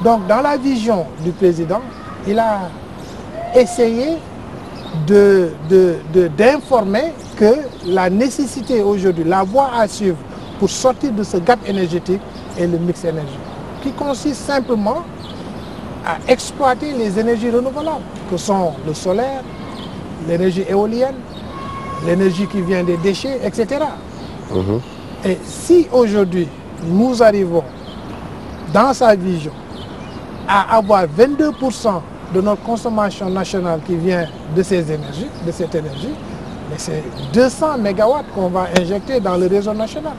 Donc dans la vision du président, il a essayé d'informer que la nécessité aujourd'hui, la voie à suivre pour sortir de ce gap énergétique est le mix énergie, qui consiste simplement à exploiter les énergies renouvelables, que sont le solaire, l'énergie éolienne, l'énergie qui vient des déchets, etc. Et si aujourd'hui nous arrivons dans sa vision à avoir 22% de notre consommation nationale qui vient de ces énergies, de cette énergie, mais c'est 200 mégawatts qu'on va injecter dans le réseau national.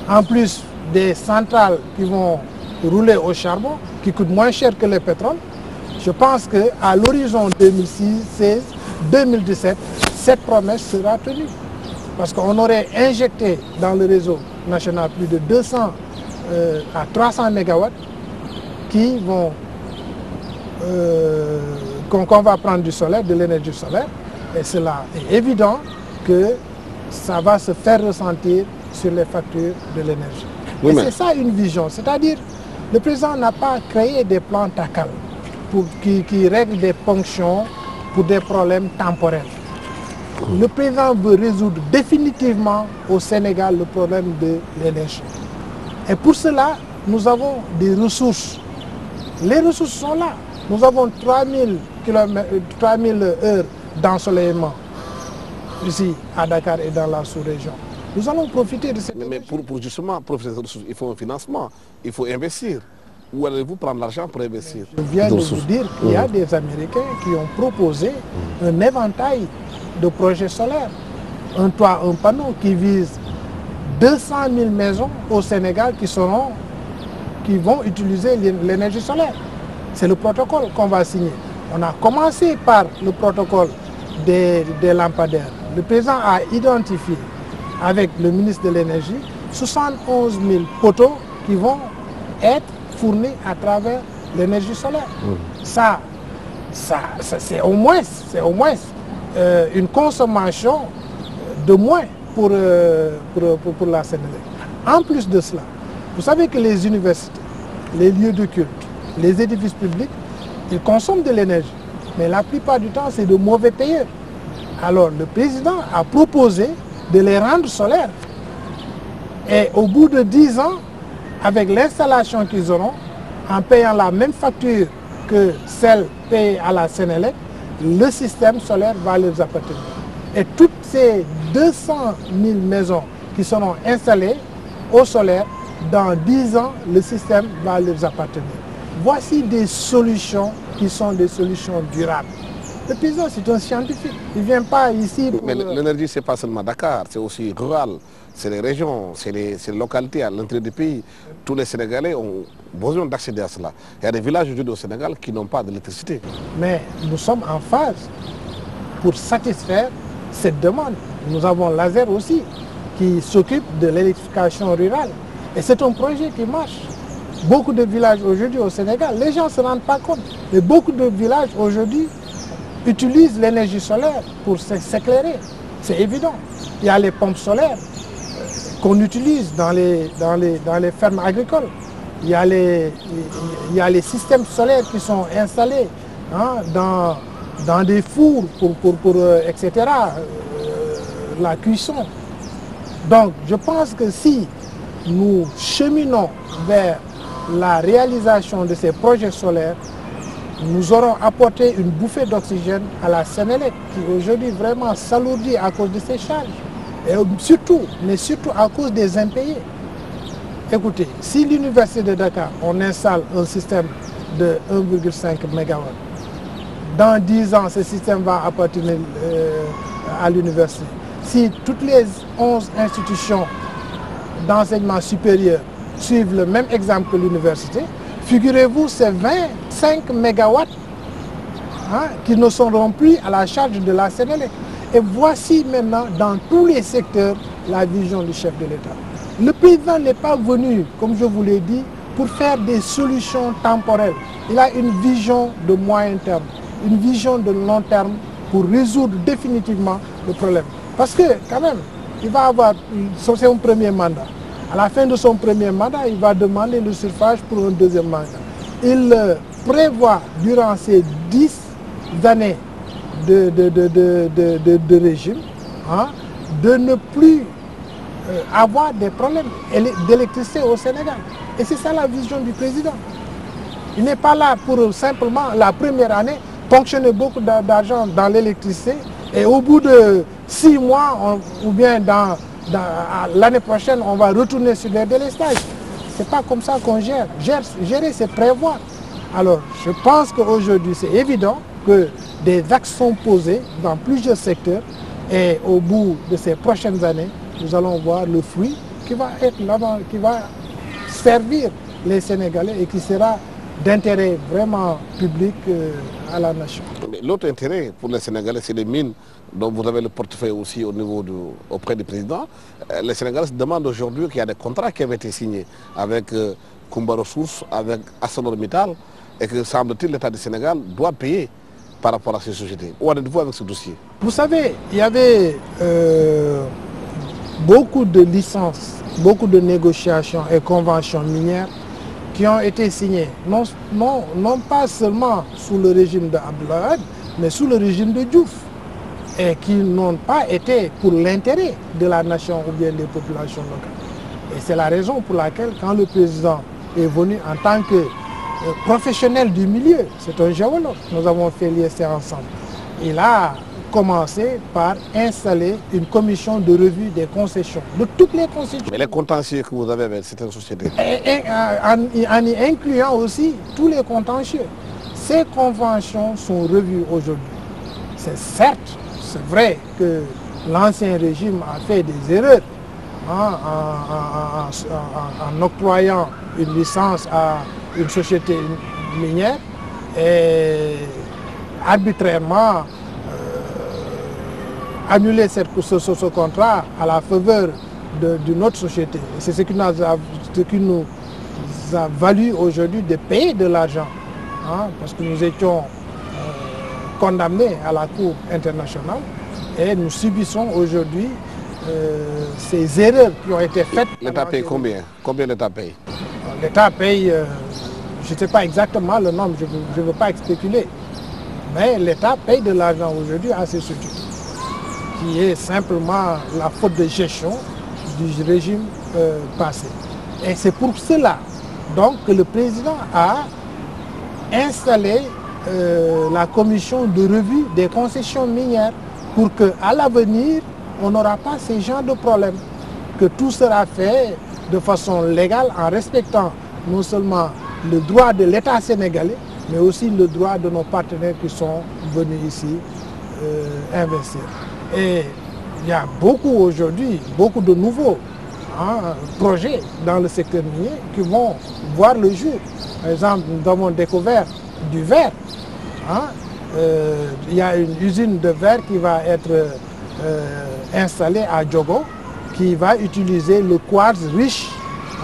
En plus des centrales qui vont rouler au charbon, qui coûtent moins cher que le pétrole, je pense qu'à l'horizon 2016-2017, cette promesse sera tenue. Parce qu'on aurait injecté dans le réseau national plus de 200 à 300 mégawatts qui vont qu'on va prendre du solaire, de l'énergie solaire, et cela est évident que ça va se faire ressentir sur les factures de l'énergie. Oui, et c'est ça une vision, c'est-à-dire le président n'a pas créé des plans TACAL qui règlent des ponctions pour des problèmes temporaires. Le président veut résoudre définitivement au Sénégal le problème de l'énergie. Et pour cela, nous avons des ressources. Les ressources sont là. Nous avons 3000 heures d'ensoleillement ici à Dakar et dans la sous-région. Nous allons profiter de cette Mais pour justement profiter de ces ressources, il faut un financement, il faut investir. Où allez-vous prendre l'argent pour investir? Je viens de vous dire qu'il y a des Américains qui ont proposé un éventail de projets solaires. Un toit, un panneau qui vise 200 000 maisons au Sénégal qui vont utiliser l'énergie solaire. C'est le protocole qu'on va signer. On a commencé par le protocole des lampadaires. Le président a identifié avec le ministre de l'énergie 71 000 poteaux qui vont être fournis à travers l'énergie solaire. Ça c'est au moins une consommation de moins pour la Sénélec. En plus de cela, vous savez que les universités, les lieux de culte, les édifices publics, ils consomment de l'énergie. Mais la plupart du temps, c'est de mauvais payeurs. Alors le président a proposé de les rendre solaires. Et au bout de 10 ans, avec l'installation qu'ils auront, en payant la même facture que celle payée à la Sénélec, le système solaire va leur appartenir. Et toutes ces 200 000 maisons qui seront installées au solaire, dans 10 ans, le système va leur appartenir. Voici des solutions qui sont des solutions durables. Le président, c'est un scientifique. Il ne vient pas ici pour... Mais l'énergie, ce n'est pas seulement Dakar, c'est aussi rural, c'est les régions, c'est les localités à l'entrée du pays. Tous les Sénégalais ont besoin d'accéder à cela. Il y a des villages aujourd'hui au Sénégal qui n'ont pas d'électricité. Mais nous sommes en phase pour satisfaire cette demande. Nous avons l'ASER aussi, qui s'occupe de l'électrification rurale. Et c'est un projet qui marche. Beaucoup de villages aujourd'hui au Sénégal, les gens ne se rendent pas compte, mais beaucoup de villages aujourd'hui utilisent l'énergie solaire pour s'éclairer. C'est évident. Il y a les pompes solaires qu'on utilise dans les fermes agricoles. Il y a les systèmes solaires qui sont installés dans des fours pour etc., la cuisson. Donc je pense que si nous cheminons vers la réalisation de ces projets solaires, nous aurons apporté une bouffée d'oxygène à la Sénélec qui aujourd'hui vraiment s'alourdit à cause de ces charges. Et surtout à cause des impayés. Écoutez, si l'université de Dakar, on installe un système de 1,5 MW, dans 10 ans, ce système va appartenir à l'université. Si toutes les 11 institutions d'enseignement supérieur suivent le même exemple que l'université, figurez-vous, c'est 25 mégawatts qui ne seront plus à la charge de la Sénélec. Et voici maintenant dans tous les secteurs la vision du chef de l'État. Le président n'est pas venu, comme je vous l'ai dit, pour faire des solutions temporelles. Il a une vision de moyen terme, une vision de long terme pour résoudre définitivement le problème. Parce que quand même, il va avoir son premier mandat. À la fin de son premier mandat, il va demander le suffrage pour un deuxième mandat. il prévoit durant ces 10 années de régime, hein, de ne plus avoir des problèmes d'électricité au Sénégal. Et c'est ça la vision du président. Il n'est pas là pour simplement la première année ponctionner beaucoup d'argent dans l'électricité et au bout de 6 mois ou bien l'année prochaine on va retourner sur les délestages. C'est pas comme ça qu'on gère. Gérer, c'est prévoir. Alors je pense qu'aujourd'hui c'est évident que des axes sont posés dans plusieurs secteurs et au bout de ces prochaines années, nous allons voir le fruit qui va être là-bas, qui va servir les Sénégalais et qui sera d'intérêt vraiment public à la nation. L'autre intérêt pour les Sénégalais, c'est les mines dont vous avez le portefeuille aussi auprès du président. Les Sénégalais se demandent aujourd'hui qu'il y a des contrats qui avaient été signés avec Kumba Ressources, avec ArcelorMittal, et que semble-t-il l'État du Sénégal doit payer par rapport à ces sociétés. Où en êtes-vous avec ce dossier? Vous savez, il y avait beaucoup de licences, beaucoup de négociations et conventions minières qui ont été signées, non pas seulement sous le régime de Abdoulaye Wade, mais sous le régime de Diouf, et qui n'ont pas été pour l'intérêt de la nation ou bien des populations locales. Et c'est la raison pour laquelle, quand le président est venu en tant que professionnel du milieu, c'est un géologue, nous avons fait l'IST ensemble, il a commencé par installer une commission de revue des concessions, de toutes les concessions. Mais les contentieux que vous avez avec certaines sociétés? En y incluant aussi tous les contentieux. Ces conventions sont revues aujourd'hui. C'est certes, c'est vrai que l'ancien régime a fait des erreurs hein, en octroyant une licence à une société minière et arbitrairement annuler ce contrat à la faveur d'une autre société. C'est ce qui nous a valu aujourd'hui de payer de l'argent, hein, parce que nous étions condamnés à la Cour internationale et nous subissons aujourd'hui ces erreurs qui ont été faites. L'État paye combien? Combien l'État paye? L'État paye, je ne sais pas exactement le nombre, je ne veux pas spéculer, mais l'État paye de l'argent aujourd'hui à ces sociétés, qui est simplement la faute de gestion du régime passé. Et c'est pour cela donc, que le président a installé la commission de revue des concessions minières pour qu'à l'avenir, on n'aura pas ces genres de problèmes, que tout sera fait de façon légale en respectant non seulement le droit de l'État sénégalais, mais aussi le droit de nos partenaires qui sont venus ici investir. Et il y a beaucoup aujourd'hui, beaucoup de nouveaux projets dans le secteur minier qui vont voir le jour. Par exemple, nous avons découvert du verre. Il y a une usine de verre qui va être installée à Diogo, qui va utiliser le quartz riche,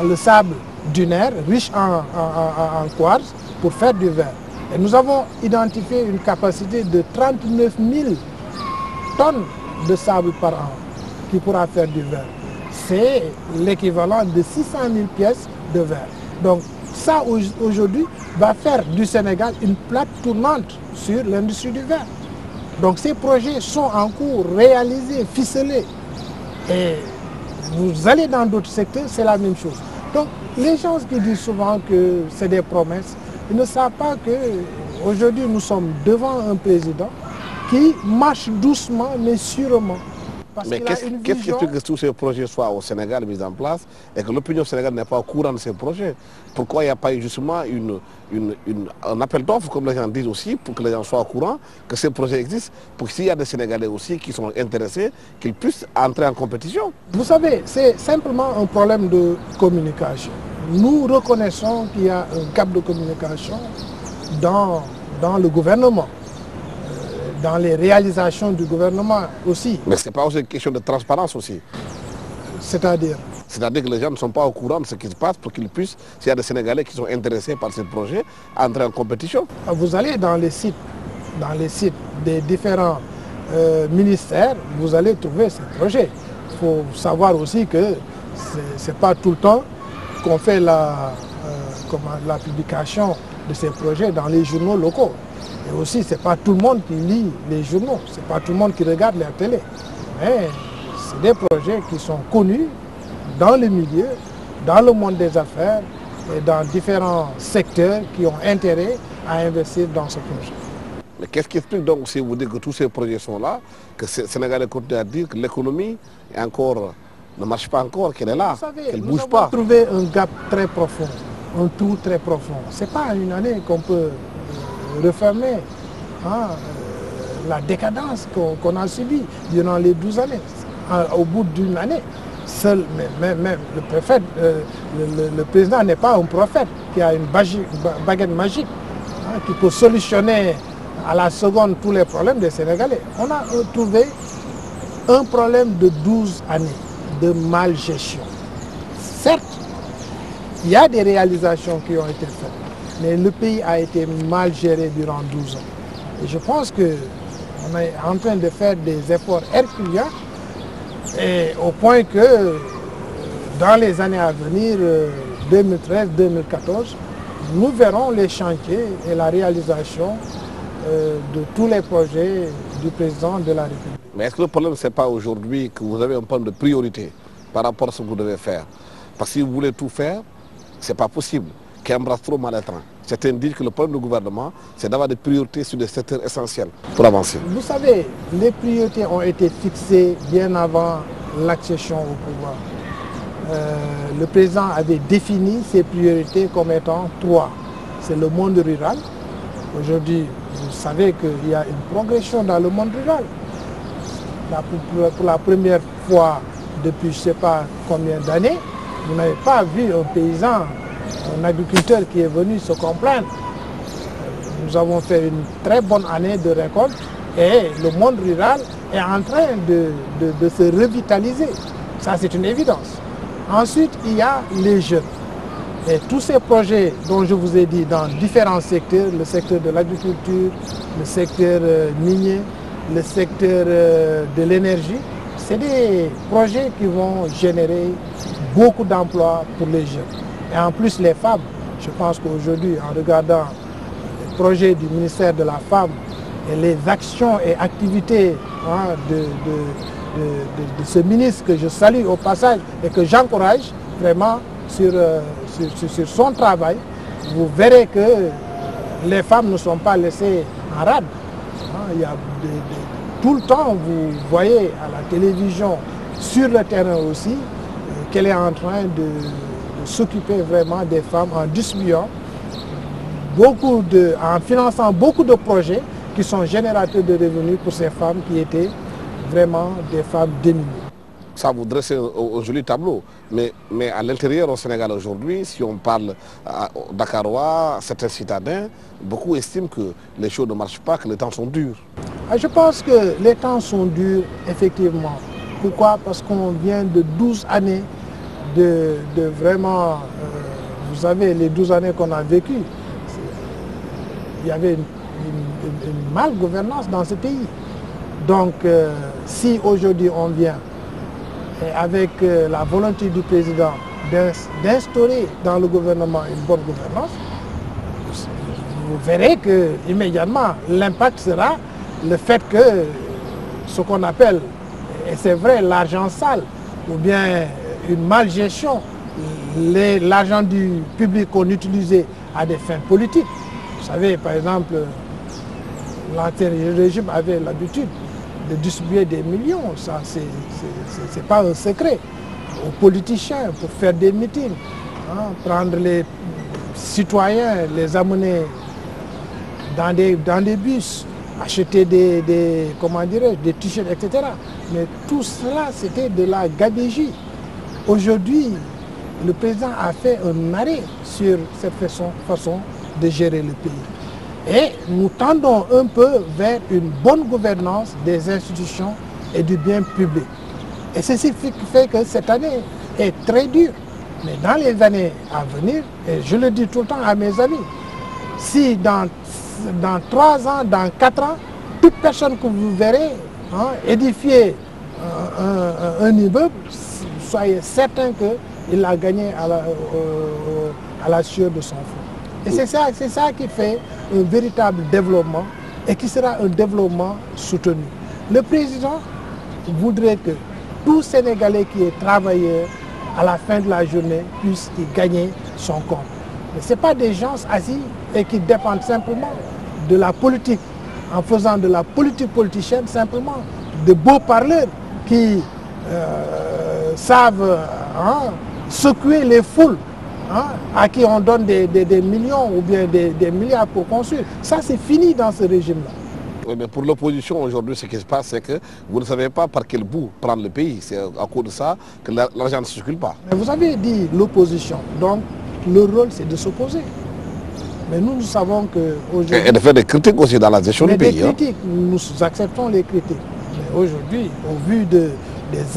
le sable dunaire riche en quartz pour faire du verre. Et nous avons identifié une capacité de 39 000 tonnes de sable par an qui pourra faire du verre. C'est l'équivalent de 600 000 pièces de verre. Donc ça aujourd'hui va faire du Sénégal une plaque tournante sur l'industrie du verre. Donc ces projets sont en cours, réalisés, ficelés. Et vous allez dans d'autres secteurs, c'est la même chose. Donc les gens qui disent souvent que c'est des promesses, ils ne savent pas qu'aujourd'hui nous sommes devant un président qui marche doucement mais sûrement. Mais qu'est-ce qui explique que tous ces projets soient au Sénégal mis en place et que l'opinion sénégalaise n'est pas au courant de ces projets? Pourquoi il n'y a pas eu justement un appel d'offres, comme les gens disent aussi, pour que les gens soient au courant que ces projets existent, pour que s'il y a des Sénégalais aussi qui sont intéressés, qu'ils puissent entrer en compétition? Vous savez, c'est simplement un problème de communication. Nous reconnaissons qu'il y a un gap de communication dans le gouvernement. Dans les réalisations du gouvernement aussi. Mais ce n'est pas aussi une question de transparence aussi? C'est-à-dire? C'est-à-dire que les gens ne sont pas au courant de ce qui se passe pour qu'ils puissent, s'il y a des Sénégalais qui sont intéressés par ces projets, entrer en compétition. Vous allez dans les sites des différents ministères, vous allez trouver ces projets. Il faut savoir aussi que ce n'est pas tout le temps qu'on fait la publication de ces projets dans les journaux locaux. Et aussi, ce n'est pas tout le monde qui lit les journaux, ce n'est pas tout le monde qui regarde la télé. Mais c'est des projets qui sont connus dans le milieu, dans le monde des affaires et dans différents secteurs qui ont intérêt à investir dans ce projet. Mais qu'est-ce qui explique donc, si vous dites que tous ces projets sont là, que les Sénégalais continuent à dire que l'économie ne marche pas encore, qu'elle est là, qu'elle ne bouge pas? Nous avons trouvé un gap très profond, un trou très profond. Ce n'est pas une année qu'on peut refermer la décadence qu'on a subie durant les 12 années. Au bout d'une année, seul, même le président n'est pas un prophète qui a une baguette magique qui peut solutionner à la seconde tous les problèmes des Sénégalais. On a trouvé un problème de 12 années de malgestion. Certes, il y a des réalisations qui ont été faites, mais le pays a été mal géré durant 12 ans. Et je pense qu'on est en train de faire des efforts herculéens, et au point que dans les années à venir, 2013-2014, nous verrons les chantiers et la réalisation de tous les projets du président de la République. Mais est-ce que le problème, ce n'est pas aujourd'hui que vous avez un problème de priorité par rapport à ce que vous devez faire? Parce que si vous voulez tout faire, ce n'est pas possible. Qui embrasse trop mal étrange. Certains disent que le problème du gouvernement, c'est d'avoir des priorités sur des secteurs essentiels pour avancer. Vous savez, les priorités ont été fixées bien avant l'accession au pouvoir. Le président avait défini ses priorités comme étant 3. C'est le monde rural. Aujourd'hui, vous savez qu'il y a une progression dans le monde rural. Pour la première fois depuis je ne sais pas combien d'années, vous n'avez pas vu un paysan, un agriculteur qui est venu se complaindre. Nous avons fait une très bonne année de récolte et le monde rural est en train de se revitaliser. Ça, c'est une évidence. Ensuite, il y a les jeunes. Et tous ces projets dont je vous ai dit dans différents secteurs, le secteur de l'agriculture, le secteur minier, le secteur de l'énergie, c'est des projets qui vont générer beaucoup d'emplois pour les jeunes. Et en plus, les femmes, je pense qu'aujourd'hui, en regardant les projets du ministère de la Femme et les actions et activités de ce ministre que je salue au passage et que j'encourage vraiment sur son travail, vous verrez que les femmes ne sont pas laissées en rade. Il y a tout le temps, vous voyez à la télévision, sur le terrain aussi, qu'elle est en train de s'occuper vraiment des femmes en distribuant en finançant beaucoup de projets qui sont générateurs de revenus pour ces femmes qui étaient vraiment des femmes démunies. Ça vous dresse un joli tableau, mais à l'intérieur au Sénégal aujourd'hui, si on parle Dakarois, certains citadins, beaucoup estiment que les choses ne marchent pas, que les temps sont durs. Je pense que les temps sont durs, effectivement. Pourquoi? Parce qu'on vient de 12 années de vraiment, vous savez, les 12 années qu'on a vécues, il y avait une mal-gouvernance dans ce pays. Donc, si aujourd'hui on vient, et avec la volonté du président d'instaurer dans le gouvernement une bonne gouvernance, vous verrez que immédiatement l'impact sera le fait que ce qu'on appelle, et c'est vrai, l'argent sale, ou bien une malgestion, l'argent du public qu'on utilisait à des fins politiques. Vous savez, par exemple, l'ancien régime avait l'habitude de distribuer des millions, ça c'est pas un secret, aux politiciens pour faire des meetings, prendre les citoyens, les amener dans des bus, acheter des t-shirts, etc. Mais tout cela, c'était de la gabegie. Aujourd'hui, le président a fait un arrêt sur cette façon de gérer le pays. Et nous tendons un peu vers une bonne gouvernance des institutions et du bien public. Et ceci fait que cette année est très dure. Mais dans les années à venir, et je le dis tout le temps à mes amis, si dans 3 ans, dans 4 ans, toute personne que vous verrez édifier un immeuble, soyez certain qu'il a gagné à la sueur de son front. Et c'est ça qui fait un véritable développement et qui sera un développement soutenu. Le président voudrait que tout Sénégalais qui est travailleur, à la fin de la journée, puisse y gagner son compte. Mais ce n'est pas des gens assis et qui dépendent simplement de la politique, en faisant de la politique politicienne simplement, de beaux parleurs qui savent secouer les foules, à qui on donne des millions ou bien des milliards pour construire. Ça, c'est fini dans ce régime-là. Oui, mais pour l'opposition aujourd'hui, ce qui se passe, c'est que vous ne savez pas par quel bout prendre le pays. C'est à cause de ça que l'argent ne circule pas. Mais vous avez dit l'opposition, donc le rôle c'est de s'opposer. Mais nous savons qu'aujourd'hui... Et de faire des critiques aussi dans la gestion du pays. Des critiques, nous acceptons les critiques. Mais aujourd'hui, au vu des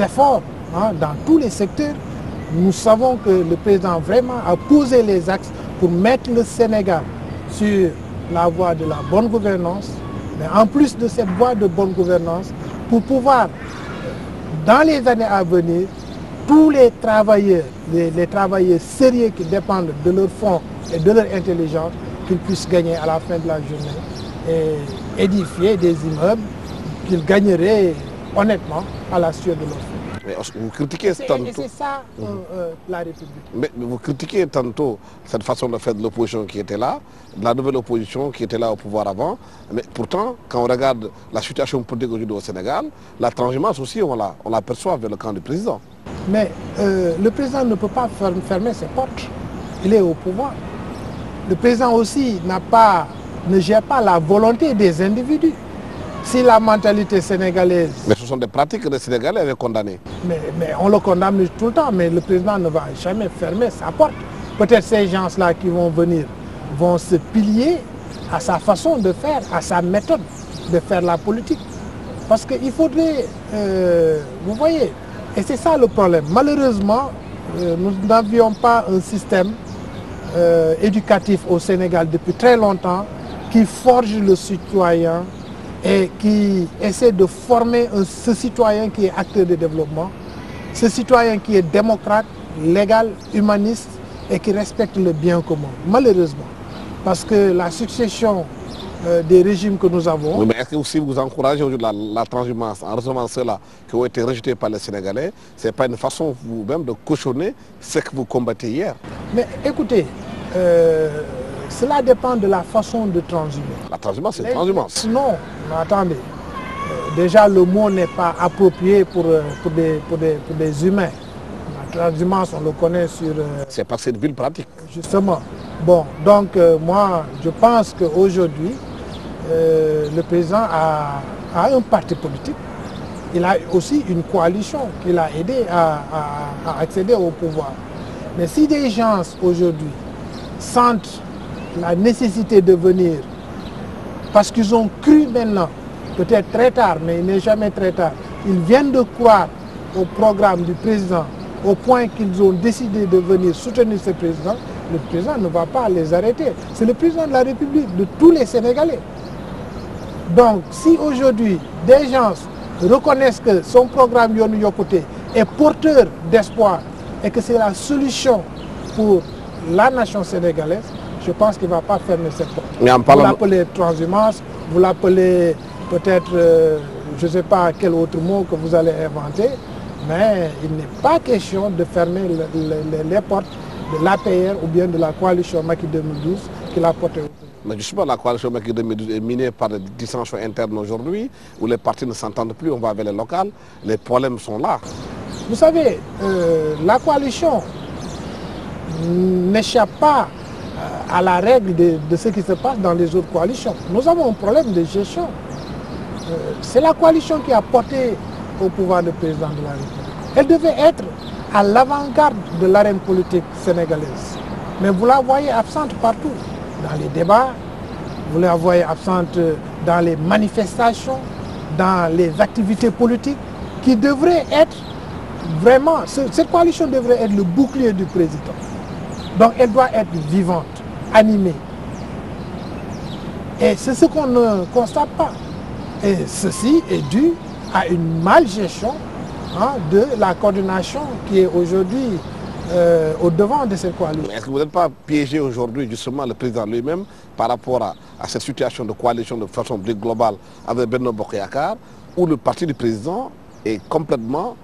efforts dans tous les secteurs, nous savons que le président vraiment a posé les axes pour mettre le Sénégal sur la voie de la bonne gouvernance. Mais en plus de cette voie de bonne gouvernance, pour pouvoir, dans les années à venir, tous les travailleurs sérieux qui dépendent de leur fonds et de leur intelligence, qu'ils puissent gagner à la fin de la journée et édifier des immeubles qu'ils gagneraient honnêtement à la sueur de leur fonds. Mais vous critiquez tantôt... Et c'est ça la République. Mais vous critiquez tantôt cette façon de faire de l'opposition qui était là, de la nouvelle opposition qui était là au pouvoir avant. Mais pourtant, quand on regarde la situation politique aujourd'hui au Sénégal, la transhumance aussi, on l'aperçoit vers le camp du président. Mais le président ne peut pas fermer ses portes. Il est au pouvoir. Le président aussi ne gère pas la volonté des individus. Si la mentalité sénégalaise... Mais ce sont des pratiques que les Sénégalais avaient condamnées. Mais on le condamne tout le temps, mais le président ne va jamais fermer sa porte. Peut-être ces gens-là qui vont venir vont se plier à sa façon de faire, à sa méthode de faire la politique. Parce qu'il faudrait... vous voyez, et c'est ça le problème. Malheureusement, nous n'avions pas un système éducatif au Sénégal depuis très longtemps qui forge le citoyen et qui essaie de former ce citoyen qui est acteur de développement, ce citoyen qui est démocrate, légal, humaniste et qui respecte le bien commun, malheureusement. Parce que la succession des régimes que nous avons... Oui, mais est-ce que aussi vous encouragez aujourd'hui la transhumance en recevant ceux-là qui ont été rejetés par les Sénégalais? Ce n'est pas une façon vous-même de cautionner ce que vous combattez hier? Mais écoutez, cela dépend de la façon de transhumer. La transhumance, c'est transhumance. Non, attendez. Déjà, le mot n'est pas approprié pour des humains. La transhumance, on le connaît sur... C'est parce que c'est une ville pratique. Justement. Bon, donc moi, je pense qu'aujourd'hui, le président a un parti politique. Il a aussi une coalition qui l'a aidé à accéder au pouvoir. Mais si des gens aujourd'hui sentent la nécessité de venir, parce qu'ils ont cru maintenant, peut-être très tard, mais il n'est jamais très tard, ils viennent de croire au programme du président, au point qu'ils ont décidé de venir soutenir ce président, le président ne va pas les arrêter. C'est le président de la République, de tous les Sénégalais. Donc, si aujourd'hui, des gens reconnaissent que son programme Yoonu Yokkute est porteur d'espoir et que c'est la solution pour la nation sénégalaise, je pense qu'il ne va pas fermer cette porte. Vous l'appelez transhumance, vous l'appelez peut-être, je ne sais pas quel autre mot que vous allez inventer, mais il n'est pas question de fermer les portes de l'APR ou bien de la coalition Macky 2012 qui l'a porté au pouvoir. Mais justement, la coalition Macky 2012 est minée par des dissensions internes aujourd'hui, où les partis ne s'entendent plus, on va vers les locales, les problèmes sont là. Vous savez, la coalition n'échappe pas à la règle de ce qui se passe dans les autres coalitions. Nous avons un problème de gestion. C'est la coalition qui a porté au pouvoir le président de la République. Elle devait être à l'avant-garde de l'arène politique sénégalaise. Mais vous la voyez absente partout. Dans les débats, vous la voyez absente dans les manifestations, dans les activités politiques, qui devraient être vraiment... Cette coalition devrait être le bouclier du président. Donc elle doit être vivante, animée. Et c'est ce qu'on ne constate pas. Et ceci est dû à une malgestion de la coordination qui est aujourd'hui au devant de cette coalition. Est-ce que vous n'êtes pas piégé aujourd'hui, justement, le président lui-même, par rapport à cette situation de coalition de façon plus globale avec Benno Bokk Yakaar, où le parti du président est complètement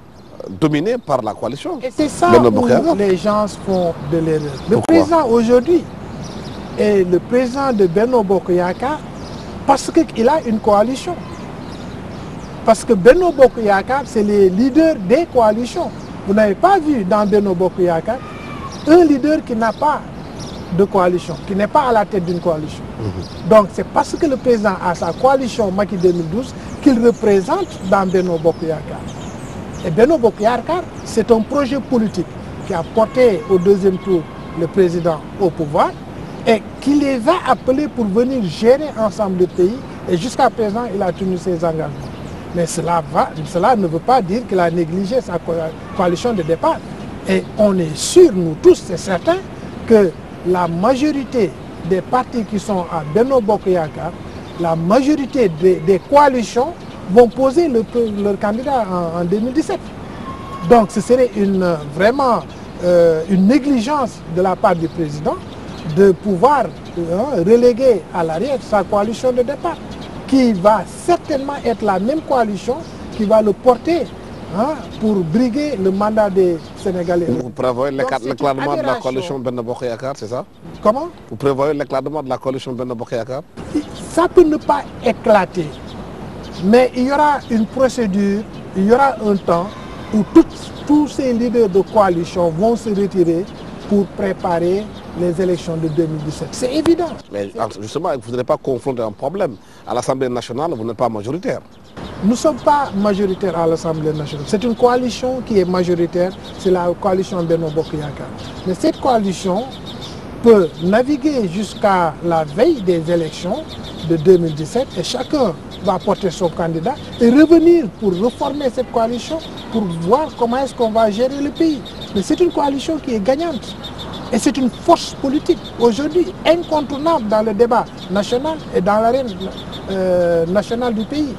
dominé par la coalition? Et c'est ça où les gens font de l'erreur. Le président aujourd'hui est le président de Benno Bokk Yakaar parce qu'il a une coalition. Parce que Benno Bokk Yakaar, c'est les leaders des coalitions. Vous n'avez pas vu dans Benno Bokk Yakaar un leader qui n'a pas de coalition, qui n'est pas à la tête d'une coalition. Donc c'est parce que le président a sa coalition Macky 2012 qu'il représente dans Benno Bokk Yakaar. Et Benno Bokk Yakaar, c'est un projet politique qui a porté au deuxième tour le président au pouvoir et qui les a appelés pour venir gérer ensemble le pays. Et jusqu'à présent, il a tenu ses engagements. Mais cela ne veut pas dire qu'il a négligé sa coalition de départ. Et on est sûr, nous tous, c'est certain, que la majorité des partis qui sont à Benno Bokk Yakaar, la majorité des coalitions vont poser leur candidat en 2017. Donc ce serait vraiment une négligence de la part du président de pouvoir reléguer à l'arrière sa coalition de départ, qui va certainement être la même coalition qui va le porter pour briguer le mandat des Sénégalais. Vous prévoyez l'éclatement de la coalition Benno Bokk Yakaar, c'est ça? Comment? Vous prévoyez l'éclatement de la coalition Benno Bokk Yakaar? Ça peut ne pas éclater, mais il y aura une procédure, il y aura un temps où tous ces leaders de coalition vont se retirer pour préparer les élections de 2017. C'est évident. Mais justement, vous n'êtes pas confronté à un problème. À l'Assemblée nationale, vous n'êtes pas majoritaire. Nous ne sommes pas majoritaires à l'Assemblée nationale. C'est une coalition qui est majoritaire, c'est la coalition Benno Bokk Yakaar. Mais cette coalition peut naviguer jusqu'à la veille des élections de 2017 et chacun va porter son candidat et revenir pour reformer cette coalition pour voir comment est-ce qu'on va gérer le pays. Mais c'est une coalition qui est gagnante. Et c'est une force politique aujourd'hui incontournable dans le débat national et dans l'arène nationale du pays.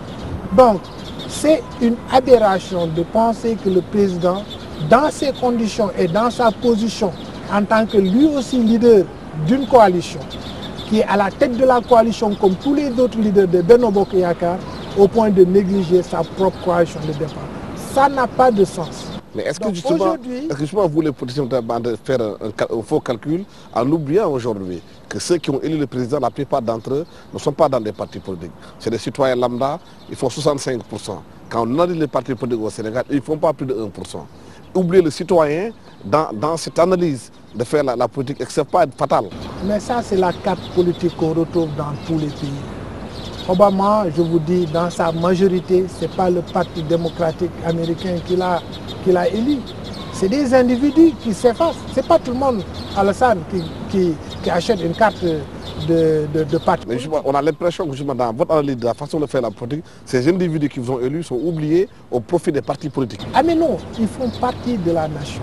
Donc, c'est une aberration de penser que le président, dans ses conditions et dans sa position, en tant que lui aussi leader d'une coalition, qui est à la tête de la coalition comme tous les autres leaders de Benno Bokk Yakaar, au point de négliger sa propre coalition de départ. Ça n'a pas de sens. Mais est-ce que justement vous les politiciens de faire un faux calcul en oubliant aujourd'hui que ceux qui ont élu le président, la plupart d'entre eux ne sont pas dans des partis politiques. C'est des citoyens lambda, ils font 65%. Quand on analyse les partis politiques au Sénégal, ils ne font pas plus de 1%. Oublier le citoyen dans cette analyse de faire la politique, et que ce n'est pas fatal. Mais ça, c'est la carte politique qu'on retrouve dans tous les pays. Obama, je vous dis, dans sa majorité, ce n'est pas le Parti démocratique américain qui l'a élu. C'est des individus qui s'effacent. Ce n'est pas tout le monde, Alassane, qui achète une carte de parti. Mais justement, on a l'impression que justement, dans votre analyse de la façon de faire la politique, ces individus qui vous ont élus sont oubliés au profit des partis politiques. Ah mais non, ils font partie de la nation.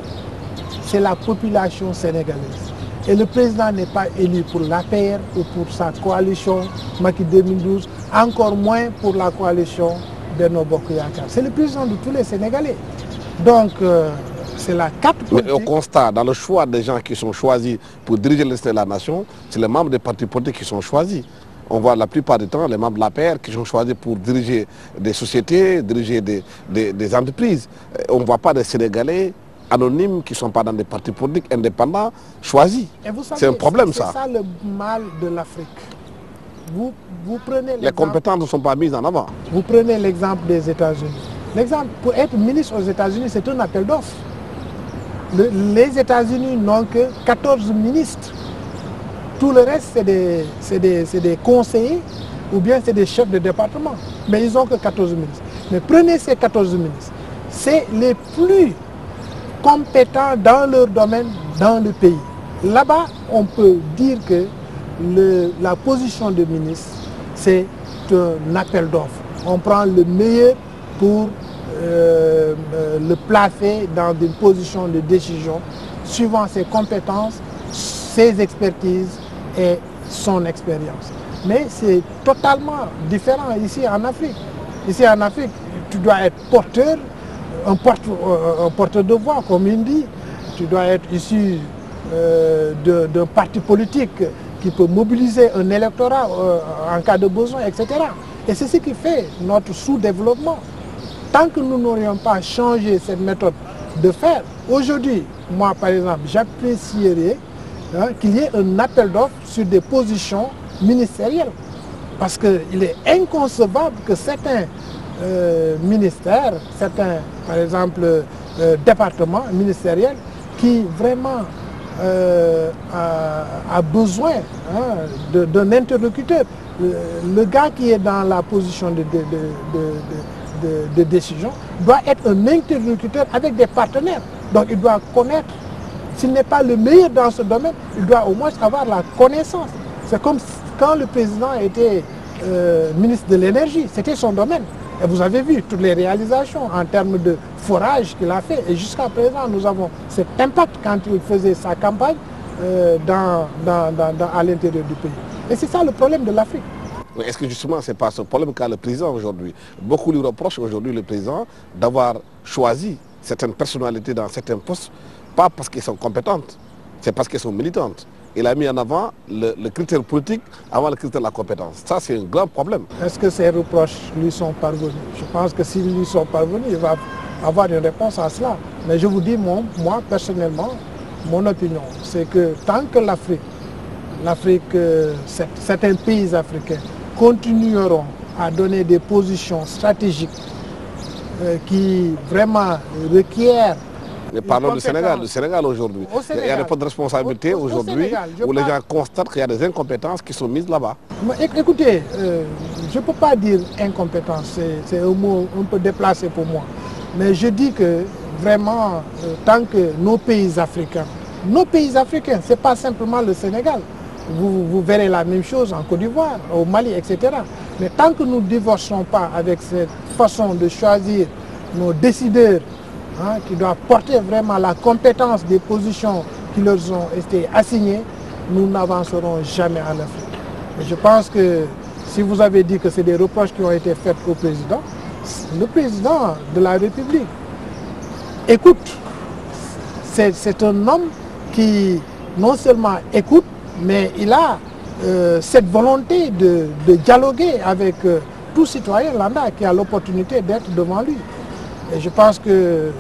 C'est la population sénégalaise. Et le président n'est pas élu pour l'APR ou pour sa coalition Macky 2012, encore moins pour la coalition Benno Bokk Yakaar. C'est le président de tous les Sénégalais. Donc, c'est la carte politique. Mais au constat, dans le choix des gens qui sont choisis pour diriger l'État de la nation, c'est les membres des partis politiques qui sont choisis. On voit la plupart du temps les membres de l'APR qui sont choisis pour diriger des sociétés, diriger des entreprises. On ne voit pas des Sénégalais anonymes qui ne sont pas dans des partis politiques indépendants choisis. C'est un problème, ça. C'est ça le mal de l'Afrique. Vous prenez les compétences ne sont pas mises en avant. Vous prenez l'exemple des États-Unis. L'exemple, pour être ministre aux États-Unis, c'est un appel d'offres. Les États-Unis n'ont que 14 ministres. Tout le reste, c'est des conseillers ou bien c'est des chefs de département. Mais ils n'ont que 14 ministres. Mais prenez ces 14 ministres. C'est les plus compétents dans leur domaine dans le pays. Là-bas, on peut dire que la position de ministre, c'est un appel d'offres. On prend le meilleur pour le placer dans une position de décision suivant ses compétences, ses expertises et son expérience. Mais c'est totalement différent ici en Afrique. Ici en Afrique, tu dois être porteur, un porteur de voix, comme il dit. tu dois être issu d'un parti politique qui peut mobiliser un électorat en cas de besoin, etc. Et c'est ce qui fait notre sous-développement. Tant que nous n'aurions pas changé cette méthode de faire, aujourd'hui, moi par exemple, j'apprécierais qu'il y ait un appel d'offres sur des positions ministérielles. Parce qu'il est inconcevable que certains ministères, certains, par exemple, départements ministériels, qui vraiment a besoin d'un interlocuteur. Le gars qui est dans la position de décision doit être un interlocuteur avec des partenaires. Donc il doit connaître, s'il n'est pas le meilleur dans ce domaine, il doit au moins avoir la connaissance. C'est comme quand le président était ministre de l'énergie, c'était son domaine. Et vous avez vu toutes les réalisations en termes de forage qu'il a fait. Et jusqu'à présent, nous avons cet impact quand il faisait sa campagne à l'intérieur du pays. Et c'est ça le problème de l'Afrique. Est-ce que justement, ce n'est pas ce problème qu'a le président aujourd'hui? Beaucoup lui reprochent aujourd'hui le président d'avoir choisi certaines personnalités dans certains postes, pas parce qu'elles sont compétentes, c'est parce qu'elles sont militantes. Il a mis en avant le critère politique avant le critère de la compétence. Ça, c'est un grand problème. Est-ce que ces reproches lui sont parvenus? Je pense que s'ils lui sont parvenus, il va avoir une réponse à cela. Mais je vous dis, moi personnellement, mon opinion, c'est que tant que l'Afrique, certains pays africains continueront à donner des positions stratégiques qui vraiment requièrent... Mais parlons du Sénégal. Le Sénégal aujourd'hui. Il y a des postes de responsabilité aujourd'hui où les gens constatent qu'il y a des incompétences qui sont mises là-bas. Écoutez, je ne peux pas dire incompétence, c'est un mot un peu déplacé pour moi. Mais je dis que vraiment, tant que nos pays africains, ce n'est pas simplement le Sénégal. Vous verrez la même chose en Côte d'Ivoire, au Mali, etc. Mais tant que nous ne divorçons pas avec cette façon de choisir nos décideurs, qui doivent porter vraiment la compétence des positions qui leur ont été assignées, nous n'avancerons jamais en Afrique. Et je pense que si vous avez dit que c'est des reproches qui ont été faits au président, le président de la République écoute. C'est un homme qui non seulement écoute, mais il a cette volonté de dialoguer avec tout citoyen lambda qui a l'opportunité d'être devant lui. Et je pense que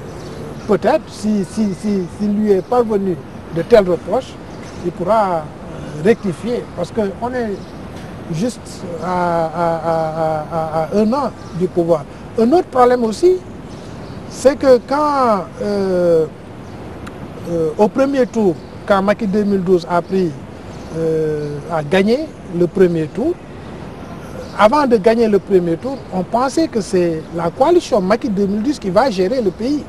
peut-être, s'il lui est parvenu de tels reproches, il pourra rectifier. Parce qu'on est juste à un an du pouvoir. Un autre problème aussi, c'est que quand, au premier tour, quand Macky 2012 a gagné le premier tour, avant de gagner le premier tour, on pensait que c'est la coalition Macky 2010 qui va gérer le pays.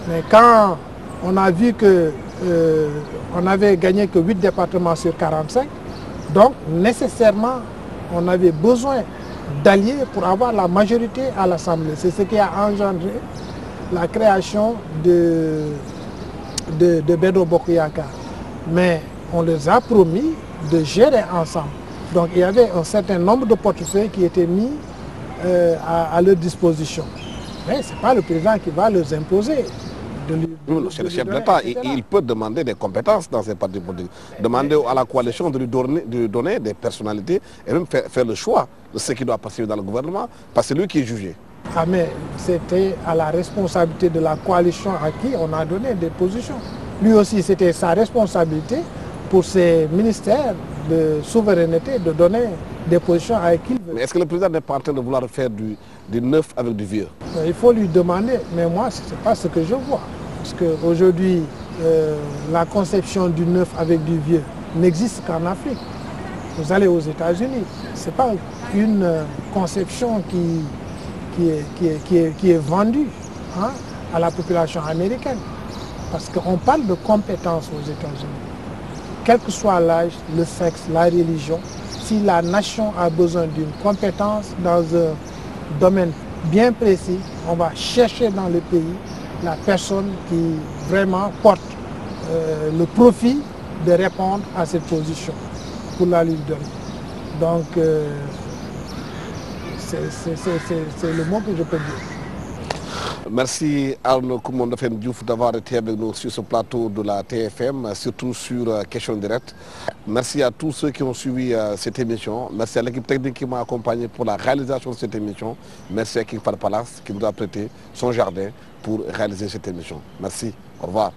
Mais quand on a vu qu'on n'avait gagné que 8 départements sur 45, donc nécessairement on avait besoin d'alliés pour avoir la majorité à l'Assemblée. C'est ce qui a engendré la création de Benno Bokk Yakaar. Mais on les a promis de gérer ensemble. Donc il y avait un certain nombre de portefeuilles qui étaient mis à leur disposition. Mais ce n'est pas le président qui va les imposer. C'est le chef de l'État. Il peut demander des compétences dans ces partis politiques. Demander à la coalition de lui donner des personnalités et même faire le choix de ce qui doit passer dans le gouvernement, parce que c'est lui qui est jugé. Ah mais c'était à la responsabilité de la coalition à qui on a donné des positions. Lui aussi, c'était sa responsabilité pour ses ministères de souveraineté de donner des positions à qui il veut. Mais est-ce que le président n'est pas en train de vouloir faire du neuf avec du vieux? Il faut lui demander, mais moi, ce n'est pas ce que je vois. Parce qu'aujourd'hui, la conception du neuf avec du vieux n'existe qu'en Afrique. Vous allez aux États-Unis, ce n'est pas une conception qui est vendue à la population américaine. Parce qu'on parle de compétences aux États-Unis. Quel que soit l'âge, le sexe, la religion, si la nation a besoin d'une compétence dans un domaine bien précis, on va chercher dans le pays la personne qui vraiment porte le profit de répondre à cette position pour la lui donner. Donc, c'est le mot que je peux dire. Merci Arnaud Koumandofène Diouf d'avoir été avec nous sur ce plateau de la TFM, surtout sur Question Directe. Merci à tous ceux qui ont suivi cette émission. Merci à l'équipe technique qui m'a accompagné pour la réalisation de cette émission. Merci à King Fahd Palace qui nous a prêté son jardin pour réaliser cette émission. Merci, au revoir.